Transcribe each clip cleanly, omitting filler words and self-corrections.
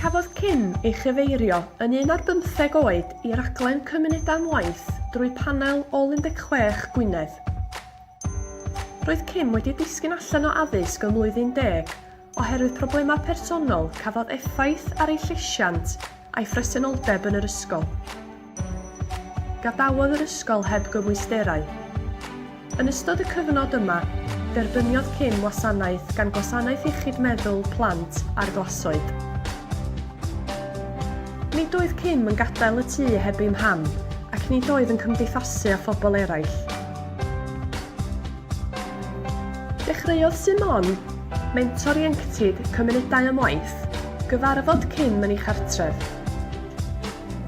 Cafodd Kim ei chyfeirio yn 1 ar 15 oed i raglen cymunedau'n waith drwy panel Ôl-16 Gwynedd. Roedd Kim wedi disgyn allan o addysg ym mlwyddyn 10 oherwydd problemau personol cafodd effaith ar ei llesiant a'i phresenoldeb yn yr ysgol. Gadawodd yr ysgol heb gymwysterau. Yn ystod y cyfnod yma, derbyniodd Kim wasanaeth gan Gwasanaeth Iechyd Meddwl Plant a'r Glasoed. Nid oedd Kim yn gadael y tŷ heb ei mham, ac nid oedd yn cymdeithasu â phobl eraill. Dechreuodd Simon, mentor ieuenctid cymunedau ym Waith, gyfarfod Kim yn ei chartref.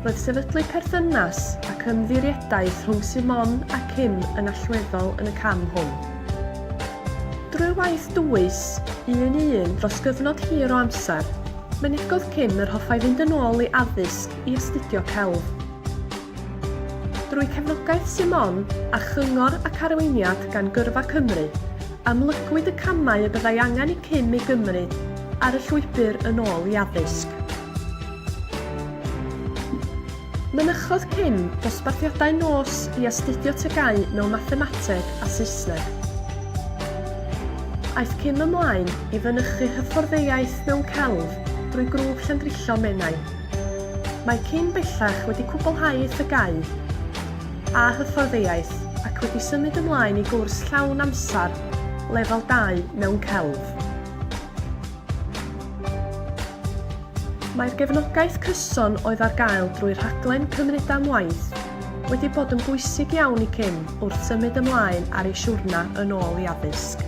Roedd sefydlu perthynas ac ymddirieddaeth rhwng Simon a Kim yn allweddol yn y cam hwn. Drwy'r waith dwys, 1-1 dros gyfnod hir o amser, mynegodd Kim yr hoffai fynd yn ôl i addysg i astudio celf. Drwy cefnogaeth Simon a chyngor ac arweiniad gan Gyrfa Cymru, amlygwyd y camau y byddai angen i Kim ei gymryd ar y llwybr yn ôl i addysg. Mynychodd Kim dosbarthiadau nos i astudio tygau mewn mathemateg a Saesneg. Aeth Kim ymlaen i fynychu hyfforddiaeth mewn celf drwy grŵp llandrillo Menai. Mae Kim bellach wedi cwblhau ei thygau a hyfforddiaeth ac wedi symud ymlaen i gwrs llawn amser lefel 2 mewn celf. Mae'r gefnogaeth cyson oedd ar gael drwy'r rhaglen cymunedau'n waith wedi bod yn bwysig iawn i Kim wrth symud ymlaen ar ei siwrna yn ôl i addysg.